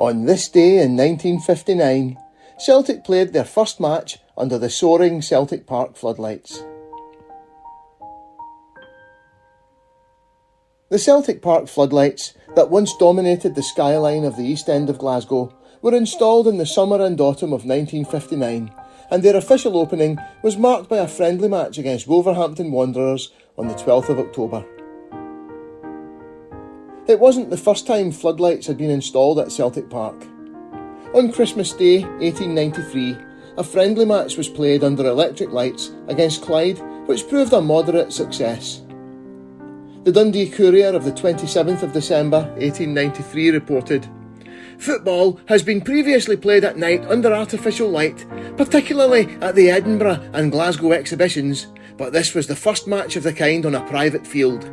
On this day in 1959, Celtic played their first match under the soaring Celtic Park floodlights. The Celtic Park floodlights that once dominated the skyline of the East End of Glasgow were installed in the summer and autumn of 1959, and their official opening was marked by a friendly match against Wolverhampton Wanderers on the 12th of October. It wasn't the first time floodlights had been installed at Celtic Park. On Christmas Day 1893, a friendly match was played under electric lights against Clyde, which proved a moderate success. The Dundee Courier of the 27th of December 1893 reported, "Football has been previously played at night under artificial light, particularly at the Edinburgh and Glasgow exhibitions, but this was the first match of the kind on a private field.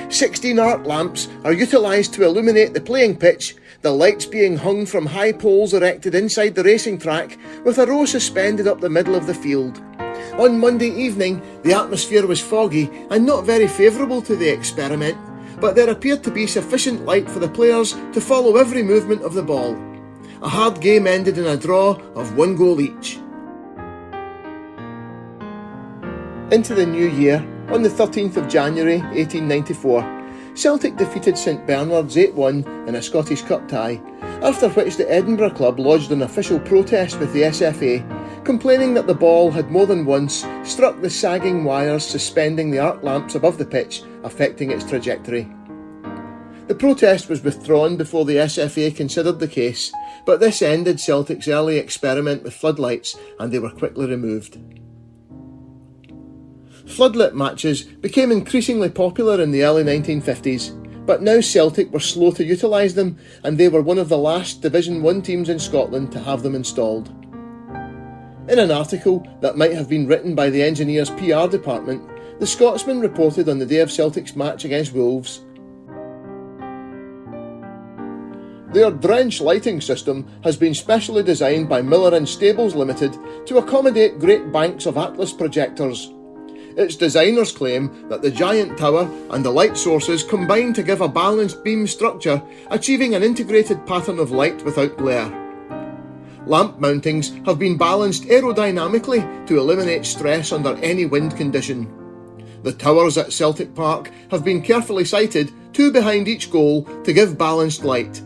16 arc lamps are utilised to illuminate the playing pitch, the lights being hung from high poles erected inside the racing track, with a row suspended up the middle of the field. On Monday evening, the atmosphere was foggy and not very favourable to the experiment, but there appeared to be sufficient light for the players to follow every movement of the ball. A hard game ended in a draw of 1 goal each." Into the new year, on the 13th of January 1894, Celtic defeated St Bernard's 8-1 in a Scottish Cup tie, after which the Edinburgh club lodged an official protest with the SFA, complaining that the ball had more than once struck the sagging wires suspending the arc lamps above the pitch, affecting its trajectory. The protest was withdrawn before the SFA considered the case, but this ended Celtic's early experiment with floodlights, and they were quickly removed. Floodlit matches became increasingly popular in the early 1950s, but now Celtic were slow to utilise them, and they were one of the last Division 1 teams in Scotland to have them installed. In an article that might have been written by the Engineers' PR department, the Scotsman reported on the day of Celtic's match against Wolves, "Their drench lighting system has been specially designed by Miller and Stables Limited to accommodate great banks of Atlas projectors. Its designers claim that the giant tower and the light sources combine to give a balanced beam structure, achieving an integrated pattern of light without glare. Lamp mountings have been balanced aerodynamically to eliminate stress under any wind condition. The towers at Celtic Park have been carefully sited, 2 behind each goal, to give balanced light.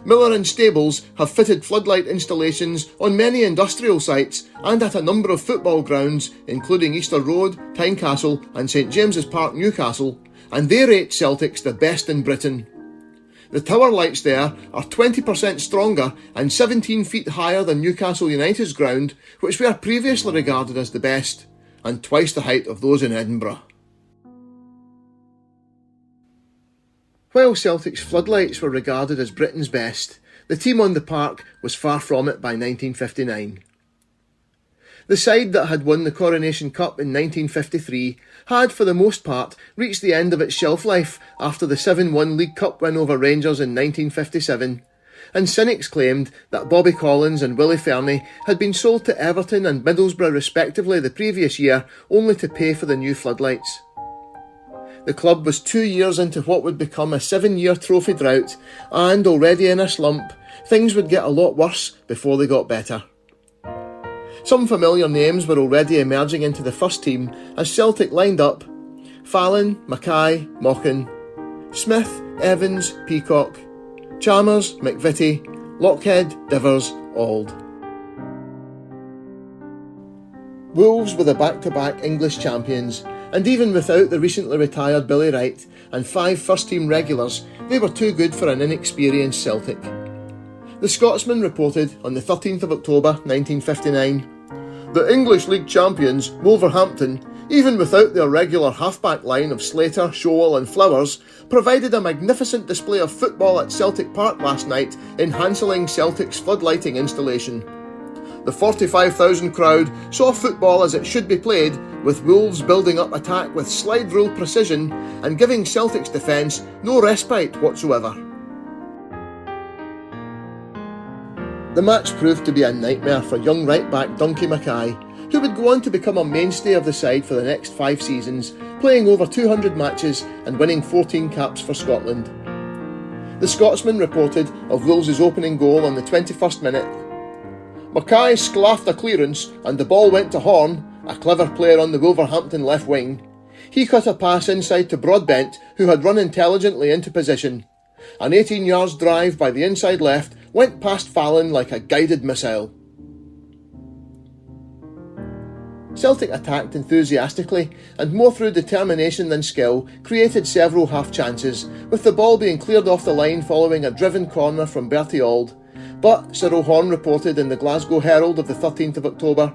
Miller and Stables have fitted floodlight installations on many industrial sites and at a number of football grounds, including Easter Road, Tynecastle and St James's Park, Newcastle, and they rate Celtic's the best in Britain. The tower lights there are 20% stronger and 17 feet higher than Newcastle United's ground, which were previously regarded as the best, and twice the height of those in Edinburgh." While Celtic's floodlights were regarded as Britain's best, the team on the park was far from it by 1959. The side that had won the Coronation Cup in 1953 had, for the most part, reached the end of its shelf life after the 7-1 League Cup win over Rangers in 1957, and cynics claimed that Bobby Collins and Willie Fernie had been sold to Everton and Middlesbrough respectively the previous year, only to pay for the new floodlights. The club was 2 years into what would become a 7-year trophy drought, and already in a slump, things would get a lot worse before they got better. Some familiar names were already emerging into the first team as Celtic lined up: Fallon, Mackay, Mochan, Smith, Evans, Peacock, Chalmers, McVitie, Lockhead, Divers, Auld. Wolves were the back-to-back English champions, and even without the recently retired Billy Wright and 5 first-team regulars, they were too good for an inexperienced Celtic. The Scotsman reported on the 13th of October 1959, "The English League champions, Wolverhampton, even without their regular half-back line of Slater, Showell and Flowers, provided a magnificent display of football at Celtic Park last night, enhancing Celtic's floodlighting installation. The 45,000 crowd saw football as it should be played, with Wolves building up attack with slide rule precision and giving Celtic's defence no respite whatsoever." The match proved to be a nightmare for young right-back Duncan Mackay, who would go on to become a mainstay of the side for the next 5 seasons, playing over 200 matches and winning 14 caps for Scotland. The Scotsman reported of Wolves' opening goal on the 21st minute. Mackay sclaffed a clearance and the ball went to Horn, a clever player on the Wolverhampton left wing. He cut a pass inside to Broadbent, who had run intelligently into position. An 18 yards drive by the inside left went past Fallon like a guided missile. Celtic attacked enthusiastically and more through determination than skill created several half chances, with the ball being cleared off the line following a driven corner from Bertie Auld. But, Cyril Horn reported in the Glasgow Herald of the 13th of October,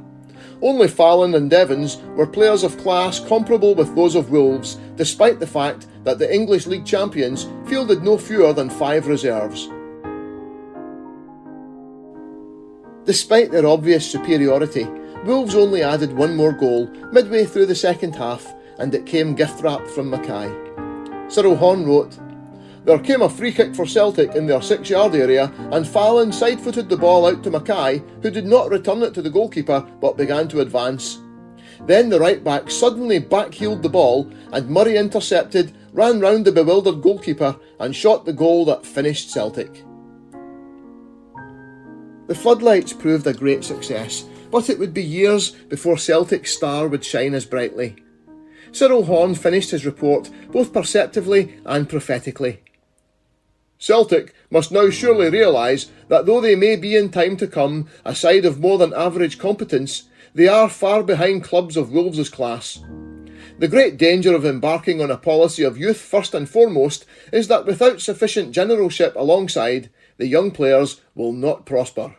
only Fallon and Evans were players of class comparable with those of Wolves, despite the fact that the English League champions fielded no fewer than 5 reserves. Despite their obvious superiority, Wolves only added one more goal midway through the second half, and it came gift-wrapped from Mackay. Cyril Horn wrote, "There came a free kick for Celtic in their 6-yard area, and Fallon side-footed the ball out to Mackay, who did not return it to the goalkeeper but began to advance. Then the right-back suddenly back-heeled the ball, and Murray intercepted, ran round the bewildered goalkeeper and shot the goal that finished Celtic." The floodlights proved a great success, but it would be years before Celtic's star would shine as brightly. Cyril Horn finished his report both perceptively and prophetically. "Celtic must now surely realise that though they may be in time to come a side of more than average competence, they are far behind clubs of Wolves' class. The great danger of embarking on a policy of youth first and foremost is that without sufficient generalship alongside, the young players will not prosper."